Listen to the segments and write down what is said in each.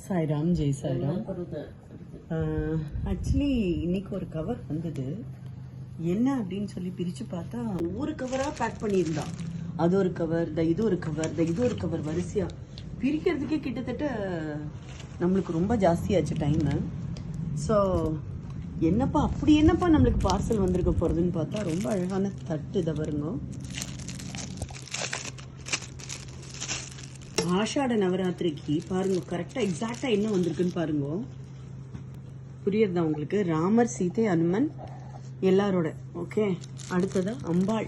Sairam Jai Sairam. Actually இன்னைக்கு ஒரு cover வந்தது. என்ன அப்படின்னு சொல்லி பிரித்து பார்த்தா ஒவ்வொரு கவராக பேக் பண்ணியிருந்தான். அது ஒரு கவர், இது ஒரு கவர், இது ஒரு கவர், வரிசையாக பிரிக்கிறதுக்கே கிட்டத்தட்ட நம்மளுக்கு ரொம்ப ஜாஸ்தியாச்சு டைமு. ஸோ என்னப்பா அப்படி என்னப்பா நம்மளுக்கு பார்சல் வந்திருக்க போகிறதுன்னு பார்த்தா ரொம்ப அழகான தட்டு இதை வருங்க. ஆஷாட நவராத்திரிக்கு பாருங்க கரெக்டாக எக்ஸாக்டாக என்ன வந்திருக்குன்னு பாருங்க. புரியுறதா உங்களுக்கு? ராமர், சீதை, அனுமன் எல்லாரோட. ஓகே, அடுத்ததா அம்பாள்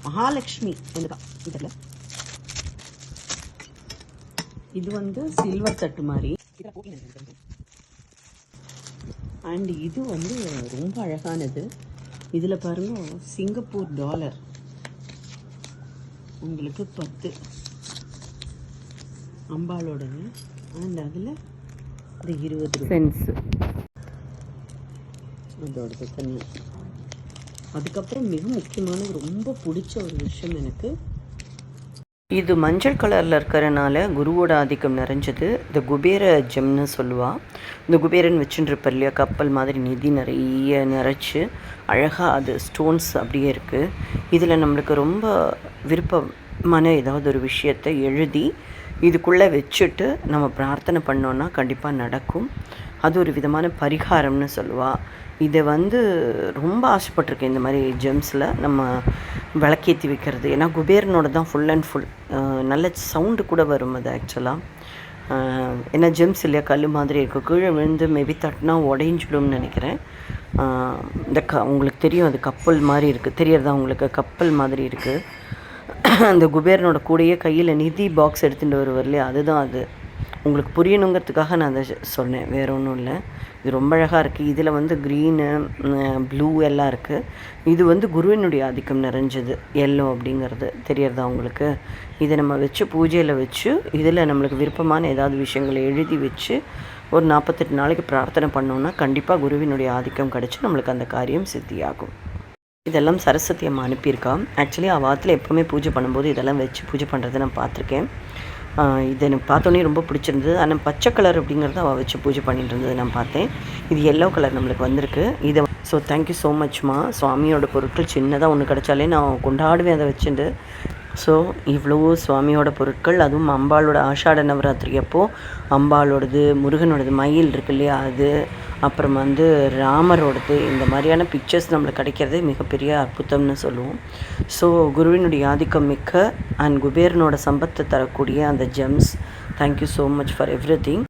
மகாலட்சுமி வந்துதான் இதில். இது வந்து சில்வர் தட்டு மாதிரி. அண்ட் இது வந்து ரொம்ப அழகானது. இதில் பாருங்க சிங்கப்பூர் டாலர் உங்களுக்கு 10 அம்பாளோடது. அண்ட் அதில் இந்த 20 சென்ட்ஸு அதோடது தண்ணி. அதுக்கப்புறம் மிக முக்கியமான ரொம்ப பிடிச்ச ஒரு விஷயம் எனக்கு, இது மஞ்சள் கலரில் இருக்கிறனால குருவோட ஆதிக்கம் நிறைஞ்சது. இந்த குபேர ஜெம்னு சொல்லுவாள். இந்த குபேரன் வச்சுருப்ப இல்லையா, கப்பல் மாதிரி நிதி நிறைய நிறைச்சி அழகாக அது ஸ்டோன்ஸ் அப்படியே இருக்குது. இதில் நம்மளுக்கு ரொம்ப விருப்பமான ஏதாவது ஒரு விஷயத்தை எழுதி இதுக்குள்ளே வச்சுட்டு நம்ம பிரார்த்தனை பண்ணோன்னா கண்டிப்பாக நடக்கும். அது ஒரு விதமான பரிகாரம்னு சொல்லுவாள். இதை வந்து ரொம்ப ஆசைப்பட்டிருக்கேன் இந்த மாதிரி ஜெம்ஸில் நம்ம விளக்கேற்றி வைக்கிறது. ஏன்னா குபேரனோட தான் ஃபுல் அண்ட் ஃபுல். நல்ல சவுண்டு கூட வரும் அது ஆக்சுவலாக. ஏன்னா ஜெம்ஸ் இல்லையா, கல் மாதிரி இருக்கும். கீழே விழுந்து மேபி தட்டினா உடைஞ்சிடும்னு நினைக்கிறேன். இந்த உங்களுக்கு தெரியும் அது கப்பல் மாதிரி இருக்குது, தெரியறதா உங்களுக்கு? கப்பல் மாதிரி இருக்குது. அந்த குபேரனோட கூடையே கையில் நிதி பாக்ஸ் எடுத்துகிட்டு வருவார் இல்லையா, அதுதான் அது. உங்களுக்கு புரியணுங்கிறதுக்காக நான் அதை சொன்னேன், வேறு ஒன்றும் இல்லை. இது ரொம்ப அழகாக இருக்குது. இதில் வந்து க்ரீனு, ப்ளூ எல்லாம் இருக்குது. இது வந்து குருவினுடைய ஆதிக்கம் நிறைஞ்சது எல்லோ அப்படிங்கிறது தெரியறதா உங்களுக்கு? இதை நம்ம வச்சு பூஜையில் வச்சு இதில் நம்மளுக்கு விருப்பமான ஏதாவது விஷயங்களை எழுதி வச்சு ஒரு 48 நாளைக்கு பிரார்த்தனை பண்ணோன்னா கண்டிப்பாக குருவினுடைய ஆதிக்கம் கிடச்சி நம்மளுக்கு அந்த காரியம் சித்தியாகும். இதெல்லாம் சரஸ்வதி அம்மா அனுப்பியிருக்கா. ஆக்சுவலி அவாத்தில் எப்போவுமே பூஜை பண்ணும்போது இதெல்லாம் வச்சு பூஜை பண்ணுறதை நான் பார்த்துருக்கேன். இதை எனக்கு பார்த்தோன்னே ரொம்ப பிடிச்சிருந்தது. ஆனால் பச்சை கலர் அப்படிங்கிறது அவள் வச்சு பூஜை பண்ணிட்டு இருந்தது நான் பார்த்தேன். இது எல்லோ கலர் நம்மளுக்கு வந்திருக்கு. இதை ஸோ தேங்க்யூ ஸோ மச்மா. சுவாமியோட பொருட்கள் சின்னதாக ஒன்று கிடச்சாலே நான் கொண்டாடுவேன் அதை வச்சுட்டு. ஸோ இவ்வளோ சுவாமியோட பொருட்கள், அதுவும் அம்பாளோட ஆஷாட நவராத்திரி அப்போது அம்பாளோடது, முருகனோடது, மயில் இருக்கு இல்லையா அது, அப்புறம் வந்து ராமரோடது, இந்த மாதிரியான பிக்சர்ஸ் நம்மளுக்கு கிடைக்கிறதே மிகப்பெரிய அற்புதம்னு சொல்லுவோம். ஸோ குருவினுடைய ஆதிக்கம் மிக்க அண்ட் குபேரனோட சம்பத்தை தரக்கூடிய அந்த gems. Thank you so much for everything.